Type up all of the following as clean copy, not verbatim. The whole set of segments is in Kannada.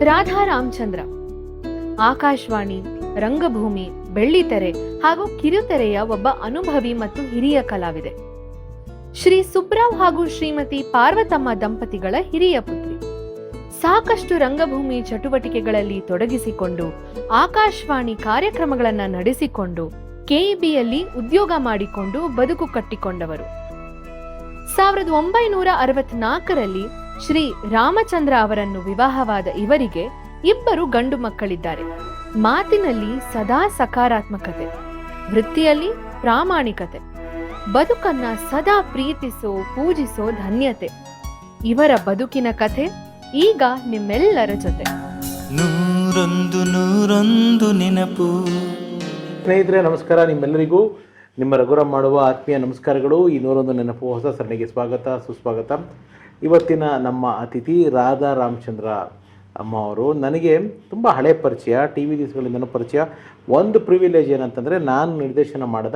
ರಾಧಾ ರಾಮಚಂದ್ರ ಆಕಾಶವಾಣಿ, ರಂಗಭೂಮಿ, ಬೆಳ್ಳಿತೆರೆ ಹಾಗೂ ಕಿರುತೆರೆಯ ಒಬ್ಬ ಅನುಭವಿ ಮತ್ತು ಹಿರಿಯ ಕಲಾವಿದೆ. ಶ್ರೀ ಸುಬ್ರಾವ್ ಹಾಗೂ ಶ್ರೀಮತಿ ಪಾರ್ವತಮ್ಮ ದಂಪತಿಗಳ ಹಿರಿಯ ಪುತ್ರಿ. ಸಾಕಷ್ಟು ರಂಗಭೂಮಿ ಚಟುವಟಿಕೆಗಳಲ್ಲಿ ತೊಡಗಿಸಿಕೊಂಡು ಆಕಾಶವಾಣಿ ಕಾರ್ಯಕ್ರಮಗಳನ್ನು ನಡೆಸಿಕೊಂಡು ಕೆಇಬಿಯಲ್ಲಿ ಉದ್ಯೋಗ ಮಾಡಿಕೊಂಡು ಬದುಕು ಕಟ್ಟಿಕೊಂಡವರು. 1964ರಲ್ಲಿ ಶ್ರೀ ರಾಮಚಂದ್ರ ಅವರನ್ನು ವಿವಾಹವಾದ ಇವರಿಗೆ ಇಬ್ಬರು ಗಂಡು ಮಕ್ಕಳಿದ್ದಾರೆ. ಮಾತಿನಲ್ಲಿ ಸದಾ ಸಕಾರಾತ್ಮಕತೆ, ವೃತ್ತಿಯಲ್ಲಿ ಪ್ರಾಮಾಣಿಕತೆ, ಬದುಕನ್ನ ಸದಾ ಪ್ರೀತಿಸೋ ಪೂಜಿಸೋ ಧನ್ಯತೆ. ಇವರ ಬದುಕಿನ ಕಥೆ ಈಗ ನಿಮ್ಮೆಲ್ಲರ ಜೊತೆ. ನೂರೊಂದು ನೆನಪು. ಸ್ನೇಹಿತರೆ ನಮಸ್ಕಾರ, ನಿಮ್ಮೆಲ್ಲರಿಗೂ ನಿಮ್ಮ ರಘುರಾಮ್ ಮಾಡುವ ಆತ್ಮೀಯ ನಮಸ್ಕಾರಗಳು. ಈ 101 ನೆನಪು ಹೊಸ ಸರಣಿಗೆ ಸ್ವಾಗತ, ಸುಸ್ವಾಗತ. ಇವತ್ತಿನ ನಮ್ಮ ಅತಿಥಿ ರಾಧಾ ರಾಮಚಂದ್ರ ಅಮ್ಮ ಅವರು. ನನಗೆ ತುಂಬ ಹಳೆ ಪರಿಚಯ, ಟಿ ವಿ ದಿವಸಗಳಿಂದನೂ ಪರಿಚಯ. ಒಂದು ಪ್ರಿವಿಲೇಜ್ ಏನಂತಂದರೆ, ನಾನು ನಿರ್ದೇಶನ ಮಾಡಿದ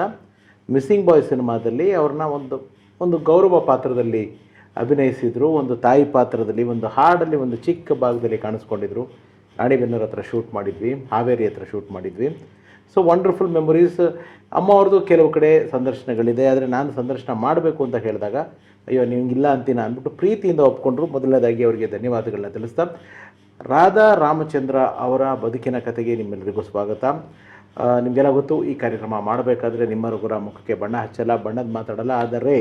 ಮಿಸ್ಸಿಂಗ್ ಬಾಯ್ ಸಿನಿಮಾದಲ್ಲಿ ಅವ್ರನ್ನ ಒಂದು ಗೌರವ ಪಾತ್ರದಲ್ಲಿ ಅಭಿನಯಿಸಿದರು. ಒಂದು ತಾಯಿ ಪಾತ್ರದಲ್ಲಿ, ಒಂದು ಹಾಡಲ್ಲಿ ಒಂದು ಚಿಕ್ಕ ಭಾಗದಲ್ಲಿ ಕಾಣಿಸ್ಕೊಂಡಿದ್ರು. ರಾಣಿಬೆನ್ನೂರು ಹತ್ರ ಶೂಟ್ ಮಾಡಿದ್ವಿ, ಹಾವೇರಿ ಹತ್ರ ಶೂಟ್ ಮಾಡಿದ್ವಿ. So wonderful memories. ಅಮ್ಮ ಅವ್ರದ್ದು ಕೆಲವು ಕಡೆ ಸಂದರ್ಶನಗಳಿದೆ, ಆದರೆ ನಾನು ಸಂದರ್ಶನ ಮಾಡಬೇಕು ಅಂತ ಹೇಳಿದಾಗ ಅಯ್ಯೋ ನಿಮಗಿಲ್ಲ ಅಂತೀನ ಅಂದ್ಬಿಟ್ಟು ಪ್ರೀತಿಯಿಂದ ಒಪ್ಕೊಂಡ್ರು. ಮೊದಲನೇದಾಗಿ ಅವರಿಗೆ ಧನ್ಯವಾದಗಳನ್ನ ತಿಳಿಸ್ತಾ, ರಾಧಾ ರಾಮಚಂದ್ರ ಅವರ ಬದುಕಿನ ಕಥೆಗೆ ನಿಮ್ಮೆಲ್ಲರಿಗೂ ಸ್ವಾಗತ. ನಿಮಗೆಲ್ಲ ಗೊತ್ತು, ಈ ಕಾರ್ಯಕ್ರಮ ಮಾಡಬೇಕಾದ್ರೆ ನಿಮ್ಮ ರಘುರಾಮ್ ಮುಖಕ್ಕೆ ಬಣ್ಣ ಹಚ್ಚಲ್ಲ, ಬಣ್ಣದ ಮಾತಾಡಲ್ಲ. ಆದರೆ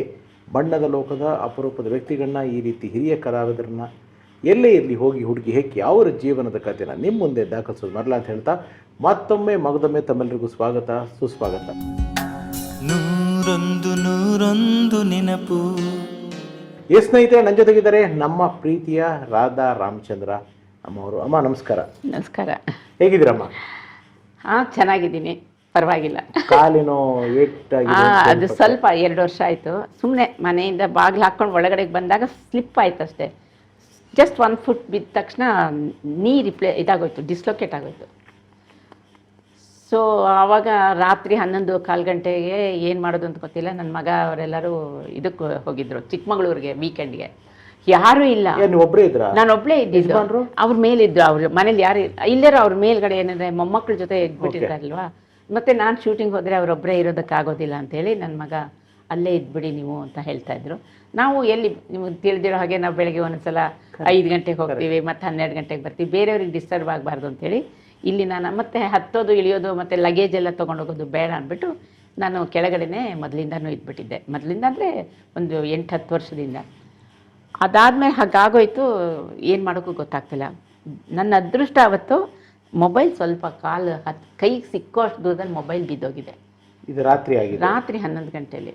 ಬಣ್ಣದ ಲೋಕದ ಅಪರೂಪದ ವ್ಯಕ್ತಿಗಳನ್ನ, ಈ ರೀತಿ ಹಿರಿಯ ಕಲಾವಿದರನ್ನ ಎಲ್ಲೇ ಇರಲಿ ಹೋಗಿ ಹುಡುಗಿ ಹೆಕ್ಕಿ ಅವರ ಜೀವನದ ಕಥೆನ ನಿಮ್ಮ ಮುಂದೆ ದಾಖಲಿಸೋದು ಮರಲ್ಲ ಅಂತ ಹೇಳ್ತಾ, ಮತ್ತೊಮ್ಮೆ ಮಗದೊಮ್ಮೆ ತಮ್ಮೆಲ್ಲರಿಗೂ ಸ್ವಾಗತ, ಸುಸ್ವಾಗತ. ನೂರೊಂದು ನೆನಪು. ಸ್ನೇಹಿತರೆ, ನನ್ನ ಜೊತೆಗಿದ್ದಾರೆ ನಮ್ಮ ಪ್ರೀತಿಯ ರಾಧಾ ರಾಮಚಂದ್ರ ಅಮ್ಮ ಅವರು. ಅಮ್ಮ ನಮಸ್ಕಾರ. ನಮಸ್ಕಾರ. ಹೇಗಿದ್ದೀರಮ್ಮ? ಚೆನ್ನಾಗಿದ್ದೀನಿ, ಪರವಾಗಿಲ್ಲ. ಕಾಲಿನೋ ಅದು ಸ್ವಲ್ಪ 2 ವರ್ಷ ಆಯಿತು. ಸುಮ್ಮನೆ ಮನೆಯಿಂದ ಬಾಗಿಲು ಹಾಕ್ಕೊಂಡು ಒಳಗಡೆಗೆ ಬಂದಾಗ ಸ್ಲಿಪ್ ಆಯ್ತು ಅಷ್ಟೇ. ಜಸ್ಟ್ 1 ಫುಟ್ ಬಿದ್ದ ತಕ್ಷಣ ನೀ ಇದಾಗೋಯ್ತು, ಡಿಸ್ಲೊಕೇಟ್ ಆಗೋಯ್ತು. ಸೊ ಆವಾಗ ರಾತ್ರಿ 11-1 ಗಂಟೆಗೆ ಏನು ಮಾಡೋದು ಅಂತ ಗೊತ್ತಿಲ್ಲ. ನನ್ನ ಮಗ ಅವರೆಲ್ಲರೂ ಇದಕ್ಕೆ ಹೋಗಿದ್ರು, ಚಿಕ್ಕಮಗಳೂರಿಗೆ ವೀಕೆಂಡ್ಗೆ. ಯಾರೂ ಇಲ್ಲ, ಒಬ್ಬರೇ ಇದ್ರ? ನಾನು ಒಬ್ಬಳೇ ಇದ್ದಿದ್ದು. ಅವ್ರ ಮೇಲಿದ್ರು, ಅವ್ರ ಮನೇಲಿ ಯಾರು ಇಲ್ಲರೂ ಅವ್ರ ಮೇಲ್ಗಡೆ ಏನಂದರೆ ಮೊಮ್ಮಕ್ಕಳ ಜೊತೆ ಇದ್ಬಿಟ್ಟಿದ್ದಾರಲ್ವಾ. ಮತ್ತು ನಾನು ಶೂಟಿಂಗ್ ಹೋದರೆ ಅವರೊಬ್ಬರೇ ಇರೋದಕ್ಕಾಗೋದಿಲ್ಲ ಅಂಥೇಳಿ ನನ್ನ ಮಗ ಅಲ್ಲೇ ಇದ್ಬಿಡಿ ನೀವು ಅಂತ ಹೇಳ್ತಾಯಿದ್ರು. ನಾವು ಎಲ್ಲಿ ನಿಮಗೆ ತಿಳಿದಿರೋ ಹಾಗೆ ನಾವು ಬೆಳಗ್ಗೆ ಒಂದೊಂದ್ಸಲ 5 ಗಂಟೆಗೆ ಹೋಗ್ತೀವಿ, ಮತ್ತು 12 ಗಂಟೆಗೆ ಬರ್ತೀವಿ. ಬೇರೆಯವ್ರಿಗೆ ಡಿಸ್ಟರ್ಬ್ ಆಗಬಾರ್ದು ಅಂಥೇಳಿ ಇಲ್ಲಿ ನಾನು ಮತ್ತೆ ಹತ್ತೋದು ಇಳಿಯೋದು ಮತ್ತು ಲಗೇಜ್ ಎಲ್ಲ ತೊಗೊಂಡೋಗೋದು ಬೇಡ ಅಂದ್ಬಿಟ್ಟು ನಾನು ಕೆಳಗಡೆನೇ ಮೊದಲಿಂದನೂ ಇದ್ಬಿಟ್ಟಿದ್ದೆ. ಮೊದಲಿಂದ ಅಂದರೆ ಒಂದು 8-10 ವರ್ಷದಿಂದ. ಅದಾದಮೇಲೆ ಹಾಗಾಗೋಯ್ತು, ಏನು ಮಾಡೋಕ್ಕೂ ಗೊತ್ತಾಗ್ತಿಲ್ಲ. ನನ್ನ ಅದೃಷ್ಟ ಅವತ್ತು ಮೊಬೈಲ್ ಸ್ವಲ್ಪ ಕೈಗೆ ಸಿಕ್ಕೋ ಅಷ್ಟು ದೂರದಲ್ಲಿ ಮೊಬೈಲ್ ಬಿದ್ದೋಗಿದೆ. ಇದು ರಾತ್ರಿ ಆಗಿದೆ, ರಾತ್ರಿ 11 ಗಂಟೆಯಲ್ಲಿ.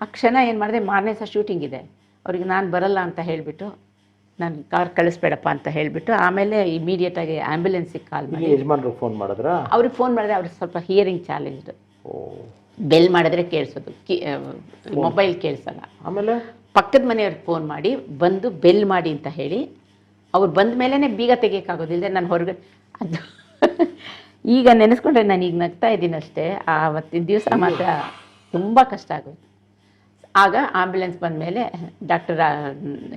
ಆ ಕ್ಷಣ ಏನು ಮಾಡಿದೆ, ಮಾರನೇ ಸಹ ಶೂಟಿಂಗ್ ಇದೆ, ಅವ್ರಿಗೆ ನಾನು ಬರಲ್ಲ ಅಂತ ಹೇಳಿಬಿಟ್ಟು, ನಾನು ಕಾರ್ ಕಳಿಸ್ಬೇಡಪ್ಪ ಅಂತ ಹೇಳಿಬಿಟ್ಟು, ಆಮೇಲೆ ಇಮಿಡಿಯೇಟಾಗಿ ಆ್ಯಂಬುಲೆನ್ಸಿಗೆ ಕಾಲ್ ಮಾಡಿ ಯಜಮಾನ್ರಿಗೆ ಫೋನ್ ಮಾಡಿದ್ರಾ? ಅವ್ರಿಗೆ ಫೋನ್ ಮಾಡಿದ್ರೆ ಅವ್ರಿಗೆ ಸ್ವಲ್ಪ ಹಿಯರಿಂಗ್ ಚಾಲೆಂಜ್ಡ್. ಬೆಲ್ ಮಾಡಿದ್ರೆ ಕೇಳಿಸೋದು, ಮೊಬೈಲ್ ಕೇಳಿಸಲ್ಲ. ಆಮೇಲೆ ಪಕ್ಕದ ಮನೆಯವ್ರಿಗೆ ಫೋನ್ ಮಾಡಿ ಬಂದು ಬೆಲ್ ಮಾಡಿ ಅಂತ ಹೇಳಿ, ಅವ್ರು ಬಂದ ಮೇಲೇ ಬೀಗ ತೆಗಿಯೋಕ್ಕಾಗೋದಿಲ್ಲ. ನಾನು ಹೊರಗಡೆ ಅದು ಈಗ ನೆನೆಸ್ಕೊಂಡ್ರೆ ನಾನು ಈಗ ನಗ್ತಾ ಇದ್ದೀನಿ ಅಷ್ಟೇ. ಆವತ್ತಿನ ದಿವಸ ಮಾತ್ರ ತುಂಬ ಕಷ್ಟ ಆಗೋಯ್ತು. ಆಗ ಆಂಬ್ಯುಲೆನ್ಸ್ ಬಂದ ಮೇಲೆ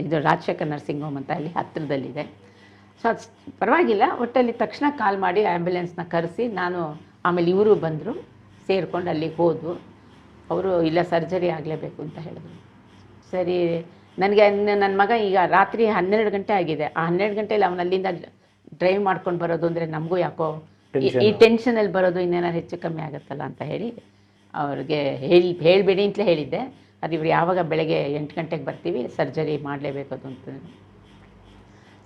ಇದು ರಾಜಶೇಖರ್ ನರ್ಸಿಂಗ್ ಹೋಮ್ ಅಂತ ಅಲ್ಲಿ ಹತ್ತಿರದಲ್ಲಿದೆ. ಸೊ ಅದು ಪರವಾಗಿಲ್ಲ. ಒಟ್ಟಲ್ಲಿ ತಕ್ಷಣ ಕಾಲ್ ಮಾಡಿ ಆ್ಯಂಬುಲೆನ್ಸ್ನ ಕರೆಸಿ ಆಮೇಲೆ ಇವರು ಬಂದರು, ಸೇರಿಕೊಂಡು ಅಲ್ಲಿಗೆ ಹೋದ್ವು. ಅವರು ಇಲ್ಲ ಸರ್ಜರಿ ಆಗಲೇಬೇಕು ಅಂತ ಹೇಳಿದ್ರು. ಸರಿ, ನನಗೆ ನನ್ನ ಮಗ ಈಗ ರಾತ್ರಿ 12 ಗಂಟೆ ಆಗಿದೆ. ಆ 12 ಗಂಟೆಯಲ್ಲಿ ಅವನಲ್ಲಿಂದ ಡ್ರೈವ್ ಮಾಡ್ಕೊಂಡು ಬರೋದು ಅಂದರೆ ನಮಗೂ ಯಾಕೋ ಈ ಟೆನ್ಷನಲ್ಲಿ ಬರೋದು ಇನ್ನೇನಾದ್ರು ಹೆಚ್ಚು ಕಮ್ಮಿ ಆಗುತ್ತಲ್ಲ ಅಂತ ಹೇಳಿ ಅವ್ರಿಗೆ ಹೇಳಬೇಡಿ ಅಂತಲೇ ಹೇಳಿದ್ದೆ. ಅದು ಇವ್ರು ಯಾವಾಗ ಬೆಳಗ್ಗೆ 8 ಗಂಟೆಗೆ ಬರ್ತೀವಿ, ಸರ್ಜರಿ ಮಾಡಲೇಬೇಕು ಅದು ಅಂತ.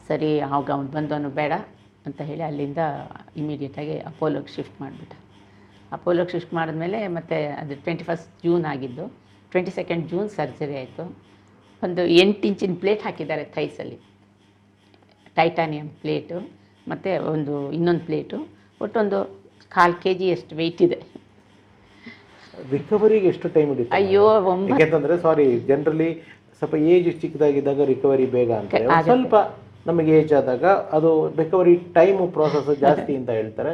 ಸರಿ, ಆವಾಗ ಅವ್ನು ಬಂದವನು ಬೇಡ ಅಂತ ಹೇಳಿ ಅಲ್ಲಿಂದ ಇಮಿಡಿಯೇಟಾಗಿ ಅಪೋಲೋಗೆ ಶಿಫ್ಟ್ ಮಾಡಿಬಿಟ್ಟ. ಅಪೋಲೋಗೆ ಶಿಫ್ಟ್ ಮಾಡಿದ್ಮೇಲೆ ಮತ್ತೆ ಅದು 21 ಜೂನ್ ಆಗಿದ್ದು. 22 ಜೂನ್ ಸರ್ಜರಿ ಆಯಿತು. ಒಂದು 8 ಇಂಚಿನ ಪ್ಲೇಟ್ ಹಾಕಿದ್ದಾರೆ ಥೈಸಲ್ಲಿ, ಟೈಟಾನಿಯಂ ಪ್ಲೇಟು, ಮತ್ತು ಇನ್ನೊಂದು ಪ್ಲೇಟು. ಒಟ್ಟೊಂದು 1/4 kg ಅಷ್ಟು ವೆಯ್ಟ್ ಇದೆ. ರಿಕವರಿಗೆ ಎಷ್ಟು ಟೈಮ್ ಹಿಡಿತು? ಅಯ್ಯೋ, ಯಾಕೆಂತಂದರೆ ಜನರಲಿ ಸ್ವಲ್ಪ ಏಜ್ ಚಿಕ್ಕದಾಗಿದ್ದಾಗ ರಿಕವರಿ ಬೇಗ ಅಂತ, ಸ್ವಲ್ಪ ನಮಗೆ ಏಜ್ ಆದಾಗ ಅದು ರಿಕವರಿ ಟೈಮು ಪ್ರೋಸೆಸ್ ಜಾಸ್ತಿ ಅಂತ ಹೇಳ್ತಾರೆ.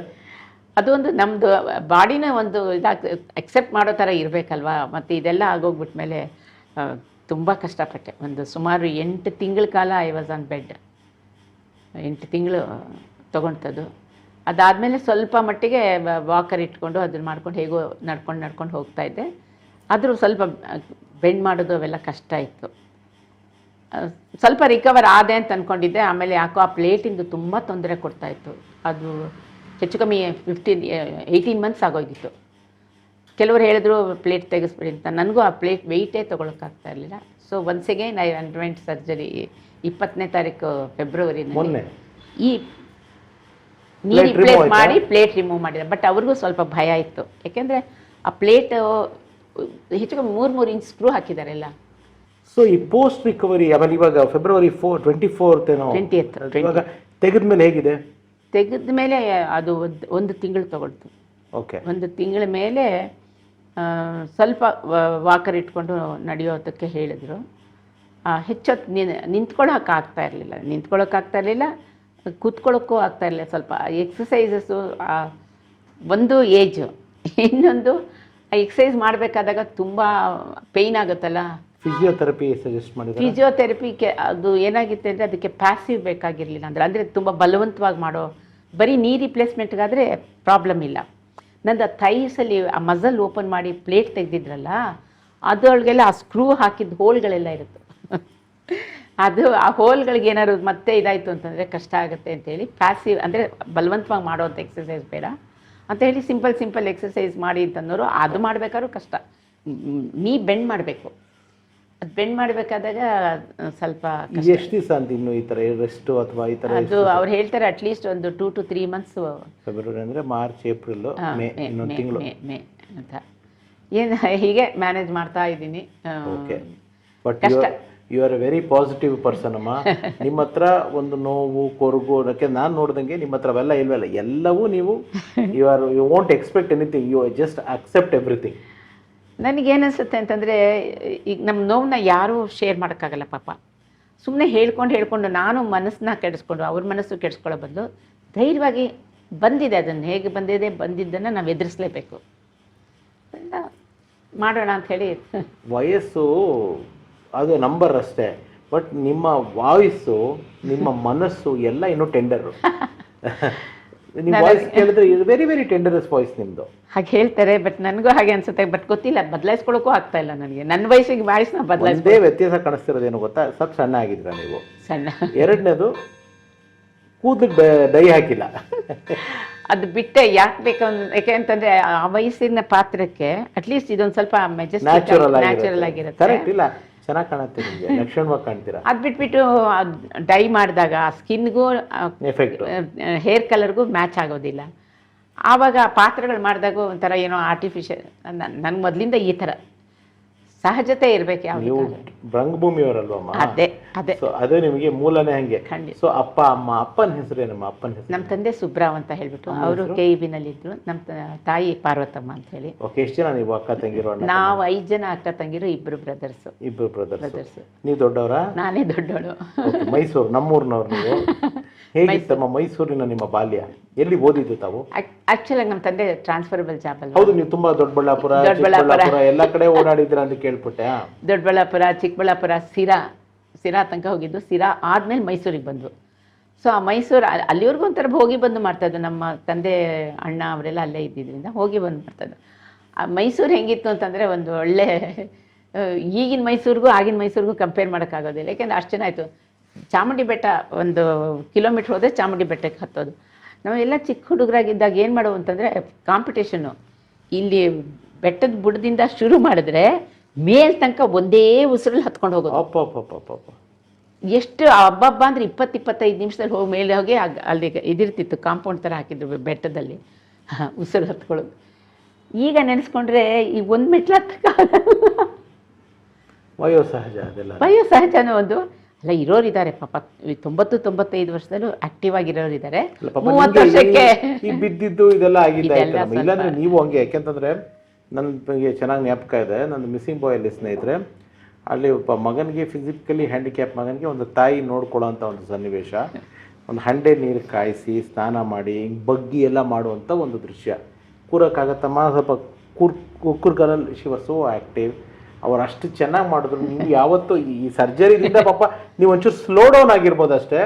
ಅದೊಂದು ನಮ್ಮದು ಬಾಡಿನ ಒಂದು ಅಕ್ಸೆಪ್ಟ್ ಮಾಡೋ ಥರ ಇರಬೇಕಲ್ವಾ. ಮತ್ತು ಇದೆಲ್ಲ ಆಗೋಗ್ಬಿಟ್ಮೇಲೆ ತುಂಬ ಕಷ್ಟಪಟ್ಟೆ. ಒಂದು ಸುಮಾರು 8 ತಿಂಗಳ ಕಾಲ ಐ ವಾಸ್ ಆನ್ ಬೆಡ್. 8 ತಿಂಗಳು ತೊಗೊಳ್ತದ್ದು. ಅದಾದಮೇಲೆ ಸ್ವಲ್ಪ ಮಟ್ಟಿಗೆ ವಾಕರ್ ಇಟ್ಕೊಂಡು ಅದನ್ನು ಮಾಡ್ಕೊಂಡು ಹೇಗೋ ನಡ್ಕೊಂಡು ಹೋಗ್ತಾಯಿದ್ದೆ. ಆದರೂ ಸ್ವಲ್ಪ ಬೆಂಡ್ ಮಾಡೋದು ಅವೆಲ್ಲ ಕಷ್ಟ ಇತ್ತು. ಸ್ವಲ್ಪ ರಿಕವರ್ ಆದೆ ಅಂತ ಅಂದ್ಕೊಂಡಿದ್ದೆ. ಆಮೇಲೆ ಯಾಕೋ ಆ ಪ್ಲೇಟಿಂದು ತುಂಬ ತೊಂದರೆ ಕೊಡ್ತಾಯಿತ್ತು. ಅದು ಹೆಚ್ಚು ಕಮ್ಮಿ 18 ಮಂತ್ಸ್ ಆಗೋಗಿತ್ತು. ಕೆಲವರು ಹೇಳಿದ್ರು ಪ್ಲೇಟ್ ತೆಗೆಸ್ಬಿಡಿ ಅಂತ. ನನಗೂ ಆ ಪ್ಲೇಟ್ ವೆಯ್ಟೇ ತೊಗೊಳಕ್ಕಾಗ್ತಾ ಇರಲಿಲ್ಲ. So once again I underwent surgery 20ನೇ ತಾರೀಕು ಫೆಬ್ರವರಿನಲ್ಲಿ. ಈ ನೀರು ರಿಪ್ಲೇಸ್ ಮಾಡಿ ಪ್ಲೇಟ್ ರಿಮೂವ್ ಮಾಡಿದೆ. ಬಟ್ ಅವ್ರಿಗೂ ಸ್ವಲ್ಪ ಭಯ ಇತ್ತು. ಯಾಕೆಂದರೆ ಆ ಪ್ಲೇಟು ಹೆಚ್ಚು ಕಮ್ಮಿ 3 ಇಂಚ್ ಸ್ಕ್ರೂ ಹಾಕಿದ್ದಾರೆ ಎಲ್ಲ. ಸೊ ಈ ಪೋಸ್ಟ್ ರಿಕವರಿ ಆಮೇಲೆ ಇವಾಗ ಫೆಬ್ರವರಿ 24th ಏನೋ 20th ಇವಾಗ ತೆಗೆದ ಮೇಲೆ ಹೇಗಿದೆ? ತೆಗೆದ ಮೇಲೆ ಅದು ಒಂದು ತಿಂಗಳು ತಗೊಳ್ತು. ಓಕೆ. 1 ತಿಂಗಳ ಮೇಲೆ ಸ್ವಲ್ಪ ವಾಕರ್ ಇಟ್ಕೊಂಡು ನಡೆಯೋದಕ್ಕೆ ಹೇಳಿದರು. ಹೆಚ್ಚೊತ್ತು ನಿಂತ್ಕೊಳ್ಳೋಕ್ಕಾಗ್ತಾ ಇರಲಿಲ್ಲ, ಕೂತ್ಕೊಳ್ಳೋಕ್ಕೂ ಆಗ್ತಾ ಇರಲಿಲ್ಲ. ಸ್ವಲ್ಪ ಎಕ್ಸಸೈಸಸ್ಸು ಒಂದು ಏಜು, ಇನ್ನೊಂದು ಎಕ್ಸಸೈಸ್ ಮಾಡಬೇಕಾದಾಗ ತುಂಬ ಪೇಯ್ನ್ ಆಗುತ್ತಲ್ಲ. ಫಿಸಿಯೋಥೆರಪಿ ಸಜೆಸ್ಟ್ ಮಾಡಿದ್ರು. ಫಿಸಿಯೋಥೆರಪಿಗೆ ಅದು ಏನಾಗಿತ್ತು ಅಂದರೆ ಅದಕ್ಕೆ ಪ್ಯಾಸಿವ್ ಬೇಕಾಗಿರಲಿಲ್ಲ. ಅಂದರೆ ತುಂಬ ಬಲವಂತವಾಗಿ ಮಾಡೋ, ಬರೀ ನೀ ರಿಪ್ಲೇಸ್ಮೆಂಟ್ಗಾದರೆ ಪ್ರಾಬ್ಲಮ್ ಇಲ್ಲ. ನಂದು ಥೈಸಲ್ಲಿ ಆ ಮಸಲ್ ಓಪನ್ ಮಾಡಿ ಪ್ಲೇಟ್ ತೆಗೆದಿದ್ರಲ್ಲ, ಅದರೊಳಗೆಲ್ಲ ಆ ಸ್ಕ್ರೂ ಹಾಕಿದ ಹೋಲ್ಗಳೆಲ್ಲ ಇರುತ್ತೆ. ಅದು ಆ ಹೋಲ್ಗಳಿಗೆ ಏನಾದ್ರು ಮತ್ತೆ ಇದಾಯಿತು ಅಂತಂದರೆ ಕಷ್ಟ ಆಗುತ್ತೆ ಅಂತೇಳಿ ಪ್ಯಾಸಿವ್, ಅಂದರೆ ಬಲವಂತವಾಗಿ ಮಾಡೋವಂಥ ಎಕ್ಸಸೈಸ್ ಬೇಡ ಅಂತ ಹೇಳಿ ಸಿಂಪಲ್ ಎಕ್ಸಸೈಸ್ ಮಾಡಿ ಅಂತಂದವರು. ಅದು ಮಾಡಬೇಕಾದ್ರೂ ಕಷ್ಟ. ನೀ ಬೆಂಡ್ ಮಾಡಬೇಕು. ಅದು ಬೆಂಡ್ ಮಾಡಬೇಕಾದಾಗ ಸ್ವಲ್ಪ ಎಷ್ಟು ದಿವಸ ಅಂತ ಇನ್ನು ಈ ಥರ ರೆಸ್ಟು ಅಥವಾ ಈ ಥರ? ಅದು ಅವ್ರು ಹೇಳ್ತಾರೆ ಅಟ್ಲೀಸ್ಟ್ ಒಂದು 2 to 3 months. ಫೆಬ್ರವರಿ ಅಂದರೆ ಮಾರ್ಚ್, ಏಪ್ರಿಲ್, ಮೇ, ಇನ್ನೊಂದು ತಿಂಗಳು ಮೇ ಅಂತ ಏನು ಹೀಗೆ ಮ್ಯಾನೇಜ್ ಮಾಡ್ತಾ ಇದ್ದೀನಿ. Okay. But you are a very positive person ಅಮ್ಮ. ನಿಮ್ಮ ಹತ್ರ ಒಂದು ನೋವು ಕೊರಗು ಅದಕ್ಕೆ ನಾನು ನೋಡ್ದಂಗೆ ನಿಮ್ಮ ಹತ್ರ ಅವೆಲ್ಲ ಇಲ್ವಲ್ಲ, ಎಲ್ಲವೂ ನೀವು you want expect anything, you just accept everything. ನನಗೇನಿಸುತ್ತೆ ಅಂತಂದರೆ, ಈಗ ನಮ್ಮ ನೋವನ್ನ ಯಾರೂ ಶೇರ್ ಮಾಡೋಕ್ಕಾಗಲ್ಲ ಪಾಪ. ಸುಮ್ಮನೆ ಹೇಳ್ಕೊಂಡು ನಾನು ಮನಸ್ಸನ್ನ ಕೆಡಿಸ್ಕೊಂಡು ಅವ್ರ ಮನಸ್ಸು ಕೆಡಿಸ್ಕೊಳ್ಳೋ ಬದಲು ಧೈರ್ಯವಾಗಿ ಬಂದಿದೆ, ಅದನ್ನು ಹೇಗೆ ಬಂದಿದ್ದನ್ನು ನಾವು ಎದುರಿಸಲೇಬೇಕು, ಮಾಡೋಣ ಅಂಥೇಳಿ. ವಯಸ್ಸು ಅದು ನಂಬರ್ ಅಷ್ಟೇ, ಬಟ್ ನಿಮ್ಮ ವಾಯ್ಸು, ನಿಮ್ಮ ಮನಸ್ಸು ಎಲ್ಲ ಇನ್ನೂ ಟೆಂಡರು. ನಿಮ್ಮ ವಾಯ್ಸ್ ಕೇಳಿದ್ರೆ ವೆರಿ ವೆರಿ ಟೆಂಡರಸ್ ವಾಯ್ಸ್ ನಿಮ್ಮದು. ಹಾಗೆ ಹೇಳ್ತಾರೆ, ಬಟ್ ನನಗೂ ಹಾಗೆ ಅನ್ಸುತ್ತೆ. ಬಟ್ ಗೊತ್ತಿಲ್ಲ, ಬದಲಾಯಿಸ್ಕೊಳ್ಳೋಕ್ಕೂ ಆಗ್ತಾ ಇಲ್ಲ ನನಗೆ. ನನ್ನ ವಯಸ್ಸಿಗೆ ವಾಯ್ಸ್ನ ಬದಲಾಯಿಸದೇ ವ್ಯತ್ಯಾಸ ಕಾಣಿಸ್ತಿರೋದೇನು ಗೊತ್ತಾ? ಸ್ವಲ್ಪ ಸಣ್ಣ ಆಗಿದ್ರ ನೀವು. ಸಣ್ಣ. ಎರಡನೇದು ಕೂದಲಿಗೆ ಡೈ ಹಾಕಿಲ್ಲ. ಅದು ಬಿಟ್ಟೆ ಯಾಕೆ ಯಾಕೆ ಅಂತಂದ್ರೆ ಆ ವಯಸ್ಸಿನ ಪಾತ್ರಕ್ಕೆ ಅಟ್ಲೀಸ್ಟ್ ಇದೊಂದು ಸ್ವಲ್ಪ ನ್ಯಾಚುರಲ್ ಆಗಿರುತ್ತೆ. ಕರೆಕ್ಟ್. ಇಲ್ಲ, ಚೆನ್ನಾಗಿ ಕಾಣುತ್ತೆ, ನಿಮಗೆ ಲಕ್ಷಣವಾಗಿ ಕಾಣ್ತೀರಾ. ಅದು ಬಿಟ್ಬಿಟ್ಟು ಡೈ ಮಾಡಿದಾಗ ಸ್ಕಿನ್ಗೂ ಎಫೆಕ್ಟ್, ಹೇರ್ ಕಲರ್ಗೂ ಮ್ಯಾಚ್ ಆಗೋದಿಲ್ಲ. ಆವಾಗ ಪಾತ್ರಗಳು ಮಾಡಿದಾಗ ಒಂಥರ ಏನೋ ಆರ್ಟಿಫಿಷಿಯಲ್. ನನ್ಗೆ ಮೊದಲಿಂದ ಈ ಥರ ಸಹಜತೆ ಇರಬೇಕು. ನೀವು ರಂಗಭೂಮಿಯವರಲ್ವಮ್ಮ? ಅದೇ ಸೊ ಅದೇ ನಿಮಗೆ ಮೂಲನೇ ಹಂಗೆ. ಖಂಡಿತ. ಸೊ ಅಪ್ಪ ಅಮ್ಮ, ಅಪ್ಪನ ಹೆಸರೇನಮ್ಮ? ಅಪ್ಪನ ಹೆಸರು? ನಮ್ಮ ತಂದೆ ಸುಬ್ರಾವ್ ಅಂತ ಹೇಳ್ಬಿಟ್ಟು, ಅವರು KEB-ನಲ್ಲಿದ್ದರು. ನಮ್ಮ ತಾಯಿ ಪಾರ್ವತಮ್ಮ ಅಂತ ಹೇಳಿ. ಓಕೆ. ಎಷ್ಟು ಜನ ನೀವು ಅಕ್ಕ ತಂಗಿರೋ? ನಾವು 5 ಜನ ಅಕ್ಕ ತಂಗಿರು, 2 ಬ್ರದರ್ಸ್. ಇಬ್ಬರು ಬ್ರದರ್ಸ್. ನೀವು ದೊಡ್ಡವರ? ನಾನೇ ದೊಡ್ಡವಳು. ಮೈಸೂರು, ನಮ್ಮೂರಿನವ್ರು ನೀವು. ಹೇಗಿತ್ತಮ್ಮ ಮೈಸೂರಿನ ನಿಮ್ಮ ಬಾಲ್ಯ? ಎಲ್ಲಿ ಓದಿದ್ದು ತಾವು? ಆಕ್ಚುಲಿ ನಮ್ಮ ತಂದೆ ಟ್ರಾನ್ಸ್ಫರಬಲ್ ಜಾಬ್ ಅಲ್ಲ. ಹೌದು, ನೀವು ತುಂಬಾ ದೊಡ್ಡಬಳ್ಳಾಪುರ ಎಲ್ಲ ಕಡೆ ಓಡಾಡಿದ್ರ ಅಂತ ಕೇಳ್ಪಟ್ಟೆ. ದೊಡ್ಡಬಳ್ಳಾಪುರ, ಚಿಕ್ಕಬಳ್ಳಾಪುರ, ಸಿರಾ ತನಕ ಹೋಗಿದ್ದು. ಸಿರಾ ಆದ್ಮೇಲೆ ಮೈಸೂರಿಗೆ ಬಂದ್ವು. ಸೊ ಆ ಮೈಸೂರು ಅಲ್ಲಿವರೆಗೂ ಒಂಥರ ಹೋಗಿ ಬಂದು ಮಾಡ್ತಾಯಿದ್ದು. ನಮ್ಮ ತಂದೆ ಅಣ್ಣ ಅವರೆಲ್ಲ ಅಲ್ಲೇ ಇದ್ದಿದ್ದರಿಂದ ಹೋಗಿ ಬಂದು ಮಾಡ್ತಾಯಿದ್ದು. ಆ ಮೈಸೂರು ಹೆಂಗಿತ್ತು ಅಂತಂದರೆ ಒಂದು ಒಳ್ಳೆ, ಈಗಿನ ಮೈಸೂರಿಗೂ ಆಗಿನ ಮೈಸೂರಿಗೂ ಕಂಪೇರ್ ಮಾಡೋಕ್ಕಾಗೋದಿಲ್ಲ. ಯಾಕೆಂದರೆ ಅಷ್ಟು ಜನ ಆಯಿತು. ಚಾಮುಂಡಿ ಬೆಟ್ಟ 1 ಕಿಲೋಮೀಟ್ರ್ ಹೋದರೆ ಚಾಮುಂಡಿ ಬೆಟ್ಟಕ್ಕೆ ಹತ್ತೋದು. ನಾವೆಲ್ಲ ಚಿಕ್ಕ ಹುಡುಗರಾಗಿದ್ದಾಗ ಏನು ಮಾಡೋವು ಅಂತಂದರೆ ಕಾಂಪಿಟೇಷನ್ನು. ಇಲ್ಲಿ ಬೆಟ್ಟದ ಬುಡದಿಂದ ಶುರು ಮಾಡಿದ್ರೆ ಮೇಲ್ ತನಕ ಒಂದೇ ಉಸಿರಲ್ಲಿ ಹತ್ಕೊಂಡು ಹೋಗೋದು. ಎಷ್ಟು ಹಬ್ಬ ಅಂದರೆ 20-25 ನಿಮಿಷದಲ್ಲಿ ಹೋಗಿ ಮೇಲೆ ಹೋಗಿ ಅಲ್ಲಿ ಇದಿರ್ತಿತ್ತು, ಕಾಂಪೌಂಡ್ ಥರ ಹಾಕಿದ್ರು ಬೆಟ್ಟದಲ್ಲಿ, ಉಸಿರು ಹತ್ಕೊಳ್ಳೋದು. ಈಗ ನೆನೆಸ್ಕೊಂಡ್ರೆ ಈ 1 ಮೆಟ್ಲು ಹತ್ತಕ್ಕಾಗಲ್ಲ. ವಯೋಸಹಜ ಅದೆಲ್ಲ. ವಯೋಸಹಜನೂ ಒಂದು ಅಲ್ಲ. ಇರೋರಿದ್ದಾರೆ ಪಾಪ, 90-95 ವರ್ಷದಲ್ಲೂ ಆಕ್ಟಿವ್ ಆಗಿರೋರಿದ್ದಾರೆ. 30 ವರ್ಷಕ್ಕೆ ಬಿದ್ದಿದ್ದು ಇದೆಲ್ಲ ಆಗಿಲ್ಲ. ಇಲ್ಲಾಂದ್ರೆ ನೀವು ಹಂಗೆ. ಯಾಕೆಂತಂದ್ರೆ ನನಗೆ ಚೆನ್ನಾಗಿ ಜ್ಞಾಪಕ ಇದೆ, ನನ್ನ ಮಿಸ್ಸಿಂಗ್ ಬಾಯ್ ಅಲ್ಲಿ ಸ್ನೇಹಿತರೆ, ಅಲ್ಲಿ ಒಬ್ಬ ಮಗನಿಗೆ ಫಿಸಿಕಲಿ ಹ್ಯಾಂಡಿಕ್ಯಾಪ್ ಮಗನಿಗೆ ಒಂದು ತಾಯಿ ನೋಡ್ಕೊಳ್ಳೋ ಅಂತ ಒಂದು ಸನ್ನಿವೇಶ. ಒಂದು ಹಂಡೆ ನೀರು ಕಾಯಿಸಿ ಸ್ನಾನ ಮಾಡಿ ಬಗ್ಗಿ ಎಲ್ಲ ಮಾಡುವಂಥ ಒಂದು ದೃಶ್ಯ. ಕೂರಕ್ಕಾಗತ್ತಮ್ಮ? ಸ್ವಲ್ಪ ಕುಕ್ಕರ್ಗಳಲ್ಲಿ ಶಿ ವಾಸ್ ಸೋ ಆ್ಯಕ್ಟಿವ್. ಅವ್ರು ಅಷ್ಟು ಚೆನ್ನಾಗಿ ಮಾಡಿದ್ರು. ನೀವು ಯಾವತ್ತು ಈ ಸರ್ಜರಿದಿಂದ ಪಾಪ ನೀವು ಒಂಚೂರು ಸ್ಲೋ ಡೌನ್ ಆಗಿರ್ಬೋದು ಅಷ್ಟೇ,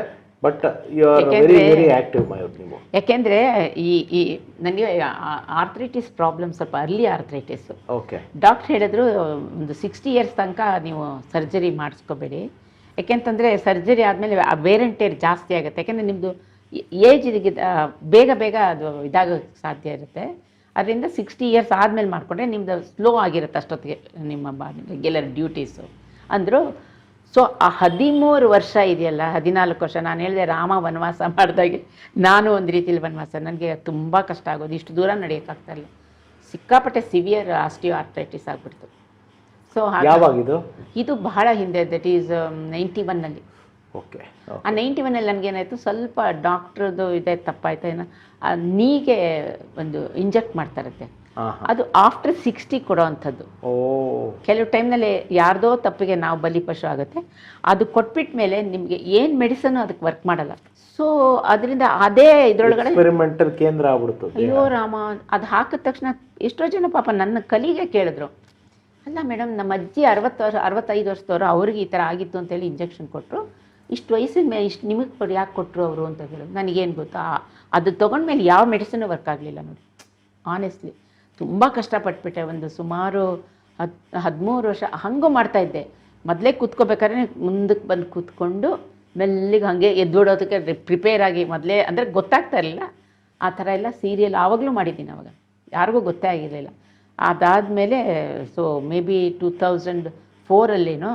but you are very very active Mayur ನೀವು. ಯಾಕೆಂದರೆ ಈ ನನಗೆ ಆರ್ಥ್ರೈಟಿಸ್ ಪ್ರಾಬ್ಲಮ್ ಸ್ವಲ್ಪ ಅರ್ಲಿ ಆರ್ಥ್ರೈಟಿಸ್. ಓಕೆ. ಡಾಕ್ಟ್ರ್ ಹೇಳಿದ್ರು ಒಂದು 60 ಇಯರ್ಸ್ ತನಕ ನೀವು ಸರ್ಜರಿ ಮಾಡಿಸ್ಕೋಬೇಡಿ, ಯಾಕೆಂತಂದರೆ ಸರ್ಜರಿ ಆದಮೇಲೆ ವೇರ್ ಆ್ಯಂಡ್ ಟೇರ್ ಜಾಸ್ತಿ ಆಗುತ್ತೆ. ಯಾಕೆಂದರೆ ನಿಮ್ಮದು ಏಜ್ ಬೇಗ ಬೇಗ ಅದು ಇದಾಗೋಕ್ಕೆ ಸಾಧ್ಯ ಇರುತ್ತೆ. ಅದರಿಂದ 60 ಇಯರ್ಸ್ ಆದಮೇಲೆ ಮಾಡಿಕೊಂಡ್ರೆ ನಿಮ್ಮದು ಸ್ಲೋ ಆಗಿರುತ್ತೆ ಅಷ್ಟೊತ್ತಿಗೆ ನಿಮ್ಮ ರೆಗ್ಯುಲರ್ ಡ್ಯೂಟೀಸು ಅಂದರು. ಸೊ ಆ 13 ವರ್ಷ ಇದೆಯಲ್ಲ, 14 ವರ್ಷ ನಾನು ಹೇಳಿದೆ ರಾಮ ವನವಾಸ ಮಾಡಿದಾಗೆ ನಾನು ಒಂದು ರೀತಿಯಲ್ಲಿ ವನವಾಸ. ನನಗೆ ತುಂಬ ಕಷ್ಟ ಆಗೋದು, ಇಷ್ಟು ದೂರ ನಡೆಯೋಕ್ಕಾಗ್ತಾಯಿಲ್ಲ, ಸಿಕ್ಕಾಪಟ್ಟೆ ಸಿವಿಯರ್ ಆಸ್ಟಿಯೋ ಆರ್ಥ್ರೈಟಿಸ್ ಆಗಿಬಿಡ್ತು. ಸೊ ಯಾವಾಗಿದು? ಇದು ಬಹಳ ಹಿಂದೆ, ದಟ್ ಈಸ್ 91ನಲ್ಲಿ. ಓಕೆ. ಆ 91ನಲ್ಲಿ ನನಗೇನಾಯಿತು, ಸ್ವಲ್ಪ ಡಾಕ್ಟ್ರದ್ದು ಇದೆ ತಪ್ಪಾಯ್ತು ಏನೋ, ನೀಗೆ ಒಂದು ಇಂಜೆಕ್ಟ್ ಮಾಡ್ತಾರಂತೆ, ಅದು ಆಫ್ಟರ್ 60 ಕೊಡೋ ಅಂಥದ್ದು. ಕೆಲವು ಟೈಮ್ನಲ್ಲಿ ಯಾರ್ದೋ ತಪ್ಪಿಗೆ ನಾವು ಬಲಿಪಶು ಆಗುತ್ತೆ. ಅದು ಕೊಟ್ಬಿಟ್ಟ ಮೇಲೆ ನಿಮಗೆ ಏನು ಮೆಡಿಸನ್ ಅದಕ್ಕೆ ವರ್ಕ್ ಮಾಡಲ್ಲ. ಸೊ ಅದರಿಂದ ಅದೇ ಇದರೊಳಗಡೆ ಎಕ್ಸ್ಪೆರಿಮೆಂಟಲ್ ಕೇಂದ್ರ ಆಗ್ಬಿಡ್ತು. ಅಯ್ಯೋ ರಾಮ, ಅದು ಹಾಕಿದ ತಕ್ಷಣ ಎಷ್ಟೋ ಜನ ಪಾಪ ನನ್ನ ಕಲಿಗೆ ಕೇಳಿದ್ರು, ಅಲ್ಲ ಮೇಡಮ್ ನಮ್ಮ ಅಜ್ಜಿ 65 ವರ್ಷದವರು, ಅವ್ರಿಗೆ ಈ ಥರ ಆಗಿತ್ತು ಅಂತೇಳಿ ಇಂಜೆಕ್ಷನ್ ಕೊಟ್ಟರು, ಇಷ್ಟು ವಯಸ್ಸಿನ ಮೇಲೆ ಇಷ್ಟು ನಿಮಗೆ ಯಾಕೆ ಕೊಟ್ಟರು ಅವರು ಅಂತ ಹೇಳೋದು. ನನಗೇನು ಗೊತ್ತಾ, ಅದು ತೊಗೊಂಡ್ಮೇಲೆ ಯಾವ ಮೆಡಿಸಿನು ವರ್ಕ್ ಆಗಲಿಲ್ಲ ನೋಡಿ. ಆನೆಸ್ಟ್ಲಿ ತುಂಬ ಕಷ್ಟಪಟ್ಬಿಟ್ಟೆ. ಒಂದು ಸುಮಾರು 13 ವರ್ಷ ಹಂಗೂ ಮಾಡ್ತಾಯಿದ್ದೆ. ಮೊದಲೇ ಕೂತ್ಕೋಬೇಕಾದ್ರೆ ಮುಂದಕ್ಕೆ ಬಂದು ಕೂತ್ಕೊಂಡು ಮೆಲ್ಲಿಗೆ ಹಾಗೆ ಎದ್ದೋಡೋದಕ್ಕೆ ಪ್ರಿಪೇರ್ ಆಗಿ ಮೊದಲೇ, ಅಂದರೆ ಗೊತ್ತಾಗ್ತಾ ಇರಲಿಲ್ಲ ಆ ಥರ ಎಲ್ಲ. ಸೀರಿಯಲ್ ಆವಾಗಲೂ ಮಾಡಿದ್ದೀನಿ, ಅವಾಗ ಯಾರಿಗೂ ಗೊತ್ತೇ ಆಗಿರಲಿಲ್ಲ. ಅದಾದಮೇಲೆ ಸೊ ಮೇ ಬಿ 2004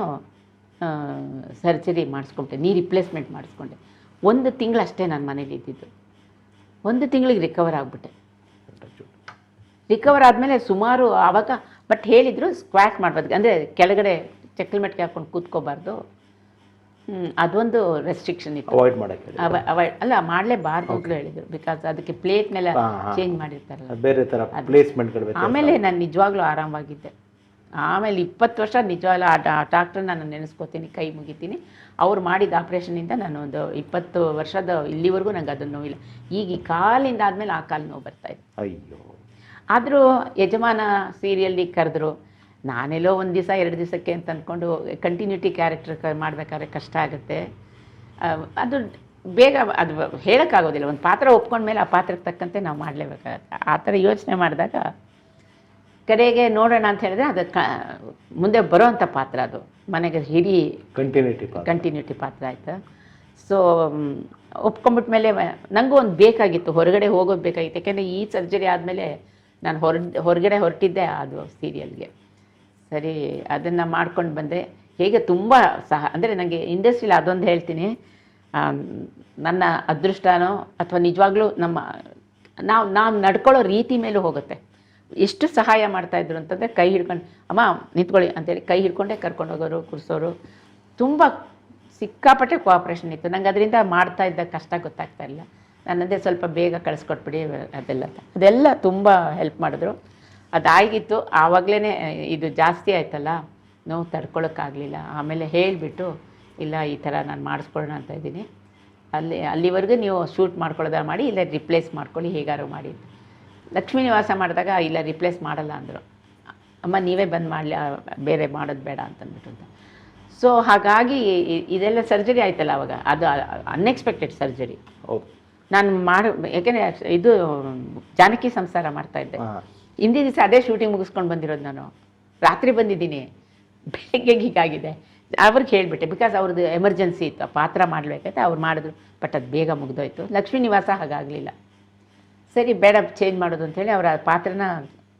ಸರ್ಜರಿ ಮಾಡಿಸ್ಕೊಂಡೆ, ನೀ ರಿಪ್ಲೇಸ್ಮೆಂಟ್ ಮಾಡಿಸ್ಕೊಂಡೆ. 1 ತಿಂಗಳು ಅಷ್ಟೇ ನಾನು ಮನೇಲಿ ಇದ್ದಿದ್ದು. 1 ತಿಂಗಳಿಗೆ ರಿಕವರ್ ಆಗಿಬಿಟ್ಟೆ. ರಿಕವರ್ ಆದಮೇಲೆ ಸುಮಾರು ಆವಾಗ ಬಟ್ ಹೇಳಿದರು ಸ್ಕ್ವಾಟ್ ಮಾಡ್ಬೋದು, ಅಂದರೆ ಕೆಳಗಡೆ ಚಕ್ಕಲ್ ಮೆಟ್ಗೆ ಹಾಕ್ಕೊಂಡು ಕೂತ್ಕೋಬಾರ್ದು, ಅದೊಂದು ರೆಸ್ಟ್ರಿಕ್ಷನ್ ಇತ್ತು. ಅವಾಯ್ಡ್ ಮಾಡೋಕ್ಕೆ ಅವಾಯ್ಡ್ ಅಲ್ಲ, ಮಾಡಲೇಬಾರ್ದು ಅಂತಲೂ ಹೇಳಿದರು. ಬಿಕಾಸ್ ಅದಕ್ಕೆ ಪ್ಲೇಟ್ನೆಲ್ಲ ಚೇಂಜ್ ಮಾಡಿರ್ತಾರಲ್ಲ, ಬೇರೆ ಥರ ಪ್ಲೇಸ್ಮೆಂಟ್ಗಳು. ಆಮೇಲೆ ನಾನು ನಿಜವಾಗ್ಲೂ ಆರಾಮವಾಗಿದ್ದೆ. ಆಮೇಲೆ 20 ವರ್ಷ ನಿಜವಾಗ್ಲೂ ಆ ಡಾಕ್ಟ್ರನ್ನ ನಾನು ನೆನೆಸ್ಕೋತೀನಿ, ಕೈ ಮುಗಿತೀನಿ. ಅವ್ರು ಮಾಡಿದ ಆಪ್ರೇಷನಿಂದ ನಾನು ಒಂದು 20 ವರ್ಷದ ಇಲ್ಲಿವರೆಗೂ ನಂಗೆ ಅದನ್ನು ನೋವಿಲ್ಲ. ಈಗ ಈ ಕಾಲಿಂದ ಆದಮೇಲೆ ಆ ಕಾಲು ನೋವು ಬರ್ತಾಯಿದೆ. ಅಯ್ಯೋ. ಆದರೂ ಯಜಮಾನ ಸೀರಿಯಲ್ಲಿಗೆ ಕರೆದ್ರು, ನಾನೆಲ್ಲೋ 1 ದಿವಸ 2 ದಿವಸಕ್ಕೆ ಅಂತ ಅಂದ್ಕೊಂಡು ಕಂಟಿನ್ಯೂಟಿ ಕ್ಯಾರೆಕ್ಟರ್ ಮಾಡಬೇಕಾದ್ರೆ ಕಷ್ಟ ಆಗುತ್ತೆ. ಅದು ಬೇಗ ಅದು ಹೇಳೋಕ್ಕಾಗೋದಿಲ್ಲ. ಒಂದು ಪಾತ್ರ ಒಪ್ಕೊಂಡ್ಮೇಲೆ ಆ ಪಾತ್ರಕ್ಕೆ ತಕ್ಕಂತೆ ನಾವು ಮಾಡಲೇಬೇಕಾಗತ್ತೆ. ಆ ಥರ ಯೋಚನೆ ಮಾಡಿದಾಗ ಕಡೆಗೆ ನೋಡೋಣ ಅಂತ ಹೇಳಿದ್ರೆ ಅದು ಮುಂದೆ ಬರೋವಂಥ ಪಾತ್ರ, ಅದು ಮನೆಗೆ ಹಿಡಿ ಕಂಟಿನ್ಯೂಟಿ ಪಾತ್ರ ಆಯಿತು. ಸೊ ಒಪ್ಕೊಂಬಿಟ್ಮೇಲೆ ನನಗೂ ಒಂದು ಬೇಕಾಗಿತ್ತು, ಹೊರಗಡೆ ಹೋಗೋದು ಬೇಕಾಗಿತ್ತು. ಯಾಕೆಂದರೆ ಈ ಸರ್ಜರಿ ಆದಮೇಲೆ ನಾನು ಹೊರಗಡೆ ಹೊರಟಿದ್ದೆ ಅದು ಸೀರಿಯಲ್ಗೆ. ಸರಿ, ಅದನ್ನು ಮಾಡ್ಕೊಂಡು ಬಂದೆ. ಹೇಗೆ ತುಂಬ ಅಂದರೆ ನನಗೆ ಇಂಡಸ್ಟ್ರಿಯಲ್ಲಿ ಅದೊಂದು ಹೇಳ್ತೀನಿ, ನನ್ನ ಅದೃಷ್ಟನೋ ಅಥವಾ ನಿಜವಾಗ್ಲೂ ನಾವು ನಡ್ಕೊಳ್ಳೋ ರೀತಿ ಮೇಲೂ ಹೋಗುತ್ತೆ. ಎಷ್ಟು ಸಹಾಯ ಮಾಡ್ತಾಯಿದ್ರು ಅಂತಂದರೆ, ಕೈ ಹಿಡ್ಕೊಂಡು ಅಮ್ಮ ನಿಂತ್ಕೊಳ್ಳಿ ಅಂತೇಳಿ ಕೈ ಹಿಡ್ಕೊಂಡೇ ಕರ್ಕೊಂಡು ಹೋಗೋರು, ಕೂರಿಸೋರು. ತುಂಬ ಸಿಕ್ಕಾಪಟ್ಟೆ ಕೋಆಪ್ರೇಷನ್ ಇತ್ತು. ನಂಗೆ ಅದರಿಂದ ಮಾಡ್ತಾಯಿದ್ದ ಕಷ್ಟ ಗೊತ್ತಾಗ್ತಾ ಇಲ್ಲ. ನನ್ನದೇ ಸ್ವಲ್ಪ ಬೇಗ ಕಳಿಸ್ಕೊಟ್ಬಿಡಿ ಅದೆಲ್ಲ ತುಂಬ ಹೆಲ್ಪ್ ಮಾಡಿದ್ರು. ಅದಾಗಿತ್ತು. ಆವಾಗಲೇ ಇದು ಜಾಸ್ತಿ ಆಯ್ತಲ್ಲ, ನೋವು ತಡ್ಕೊಳಕ್ಕಾಗಲಿಲ್ಲ. ಆಮೇಲೆ ಹೇಳಿಬಿಟ್ಟು, ಇಲ್ಲ ಈ ಥರ ನಾನು ಮಾಡಿಸ್ಕೊಳ್ಳೋಣ ಅಂತ ಇದ್ದೀನಿ, ಅಲ್ಲಿವರೆಗೂ ನೀವು ಶೂಟ್ ಮಾಡ್ಕೊಳ್ಳೋದ ಮಾಡಿ, ಇಲ್ಲ ರಿಪ್ಲೇಸ್ ಮಾಡ್ಕೊಳ್ಳಿ, ಹೇಗಾರು ಮಾಡಿ. ಲಕ್ಷ್ಮೀ ನಿವಾಸ ಮಾಡಿದಾಗ ಇಲ್ಲ ರಿಪ್ಲೇಸ್ ಮಾಡಲ್ಲ ಅಂದರು. ಅಮ್ಮ ನೀವೇ ಬಂದು ಮಾಡಲಿ, ಬೇರೆ ಮಾಡೋದು ಬೇಡ ಅಂತಂದ್ಬಿಟ್ಟು ಅಂತ. ಸೊ ಹಾಗಾಗಿ ಇದೆಲ್ಲ ಸರ್ಜರಿ ಆಯ್ತಲ್ಲ ಅವಾಗ, ಅದು ಅನ್ಎಕ್ಸ್ಪೆಕ್ಟೆಡ್ ಸರ್ಜರಿ. ನಾನು ಯಾಕೆಂದರೆ ಇದು ಜಾನಕಿ ಸಂಸಾರ ಮಾಡ್ತಾಯಿದ್ದೆ. ಹಿಂದಿನ ದಿವಸ ಅದೇ ಶೂಟಿಂಗ್ ಮುಗಿಸ್ಕೊಂಡು ಬಂದಿರೋದು. ನಾನು ರಾತ್ರಿ ಬಂದಿದ್ದೀನಿ, ಬೆಳಗ್ಗೆ ಹೀಗಾಗಿದೆ. ಅವ್ರಿಗೆ ಹೇಳಿಬಿಟ್ಟೆ, ಬಿಕಾಸ್ ಅವ್ರದ್ದು ಎಮರ್ಜೆನ್ಸಿ ಇತ್ತು, ಪಾತ್ರ ಮಾಡಬೇಕಾಯ್ತು. ಅವ್ರು ಮಾಡಿದ್ರು, ಬಟ್ ಅದು ಬೇಗ ಮುಗಿದೋಯ್ತು. ಲಕ್ಷ್ಮೀ ನಿವಾಸ ಹಾಗಾಗಲಿಲ್ಲ. ಸರಿ ಬೇಡ ಚೇಂಜ್ ಮಾಡೋದು ಅಂಥೇಳಿ ಅವರ ಪಾತ್ರನ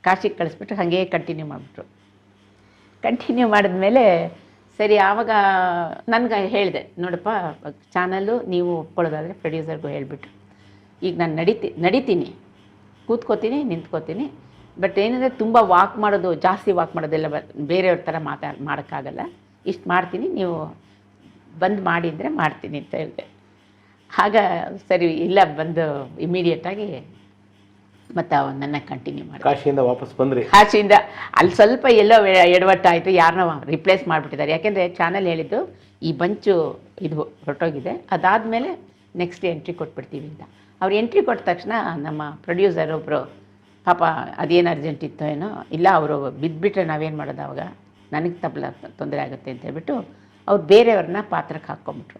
ಕಾಶಿಗೆ ಕಳಿಸ್ಬಿಟ್ಟು ಹಾಗೇ ಕಂಟಿನ್ಯೂ ಮಾಡಿಬಿಟ್ರು. ಕಂಟಿನ್ಯೂ ಮಾಡಿದ್ಮೇಲೆ ಸರಿ, ಆವಾಗ ನನಗೆ ಹೇಳಿದೆ, ನೋಡಪ್ಪ ಚಾನಲ್ಲು ನೀವು ಒಪ್ಕೊಳ್ಳೋದಾದರೆ ಪ್ರೊಡ್ಯೂಸರ್ಗೂ ಹೇಳಿಬಿಟ್ಟು, ಈಗ ನಾನು ನಡಿತೀನಿ, ಕೂತ್ಕೋತೀನಿ, ನಿಂತ್ಕೋತೀನಿ. ಬಟ್ ಏನಂದರೆ ತುಂಬ ವಾಕ್ ಮಾಡೋದು, ಜಾಸ್ತಿ ವಾಕ್ ಮಾಡೋದೆಲ್ಲ ಬೇರೆಯವ್ರ ಥರ ಮಾಡೋಕ್ಕಾಗಲ್ಲ. ಇಷ್ಟು ಮಾಡ್ತೀನಿ, ನೀವು ಬಂದು ಮಾಡಿ ಅಂದರೆ ಮಾಡ್ತೀನಿ ಅಂತ ಹೇಳಿದೆ. ಆಗ ಸರಿ ಇಲ್ಲ ಬಂದು ಇಮಿಡಿಯೇಟಾಗಿ ಮತ್ತು ಅವನನ್ನು ಕಂಟಿನ್ಯೂ ಮಾಡಿ ಕಾಶಿಯಿಂದ ವಾಪಸ್ ಬಂದ್ರಿ. ಕಾಶಿಯಿಂದ ಅಲ್ಲಿ ಸ್ವಲ್ಪ ಎಲ್ಲೋ ಎಡವಟ್ಟಾಯಿತು, ಯಾರನ್ನೋ ರಿಪ್ಲೇಸ್ ಮಾಡಿಬಿಟ್ಟಿದ್ದಾರೆ. ಯಾಕೆಂದರೆ ಚಾನಲ್ ಹೇಳಿದ್ದು ಈ ಬಂಚು ಇದು ಹೊರಟೋಗಿದೆ, ಅದಾದಮೇಲೆ ನೆಕ್ಸ್ಟ್ ಎಂಟ್ರಿ ಕೊಟ್ಬಿಡ್ತೀವಿ ಅಂತ. ಅವ್ರು ಎಂಟ್ರಿ ಕೊಟ್ಟ ತಕ್ಷಣ ನಮ್ಮ ಪ್ರೊಡ್ಯೂಸರ್ ಒಬ್ಬರು ಪಾಪ ಅದೇನು ಅರ್ಜೆಂಟ್ ಇತ್ತೋ ಏನೋ, ಇಲ್ಲ ಅವರು ಬಿದ್ದುಬಿಟ್ರೆ ನಾವೇನು ಮಾಡೋದು ಅವಾಗ ನನಗೆ ತೊಂದರೆ ಆಗುತ್ತೆ ಅಂತ ಹೇಳ್ಬಿಟ್ಟು ಅವ್ರು ಬೇರೆಯವ್ರನ್ನ ಪಾತ್ರಕ್ಕೆ ಹಾಕ್ಕೊಂಬಿಟ್ರು.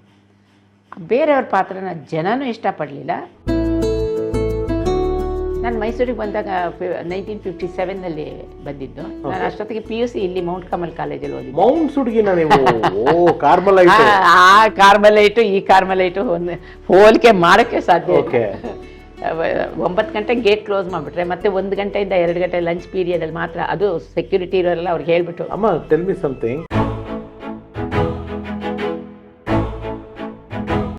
ಬೇರೆಯವ್ರ ಪಾತ್ರನ ಜನನೂ ಇಷ್ಟಪಡಲಿಲ್ಲ. ನಾನು ಮೈಸೂರಿಗೆ ಬಂದಾಗ 1957ನಲ್ಲಿ ಬಂದಿದ್ದು. ನಾನು ಅಷ್ಟೊತ್ತಿಗೆ PUC ಇಲ್ಲಿ ಮೌಂಟ್ ಕಮಲ್ ಕಾಲೇಜಲ್ಲಿ ಓದಿದ್ದು. ಮೌಂಟ್ಸ್ ಹುಡುಗಿನ ನೀವು? ಕಾರ್ಮಲೈಟ್. ಆ ಕಾರ್ಮಲೈಟು ಈ ಕಾರ್ಮಲೈಟು ಒಂದು ಹೋಲಿಕೆ ಮಾಡೋಕ್ಕೆ ಸಾಧ್ಯ. ಓಕೆ. 9 ಗಂಟೆಗೆ ಗೇಟ್ ಕ್ಲೋಸ್ ಮಾಡಿಬಿಟ್ರೆ ಮತ್ತೆ 1 ಗಂಟೆಯಿಂದ 2 ಗಂಟೆ ಲಂಚ್ ಪೀರಿಯಡಲ್ಲಿ ಮಾತ್ರ, ಅದು ಸೆಕ್ಯೂರಿಟಿ ಇರೋರೆಲ್ಲ ಅವ್ರಿಗೆ ಹೇಳ್ಬಿಟ್ಟು. ಅಮ್ಮ, ಟೆಲ್ ಮಿ ಸಮಥಿಂಗ್.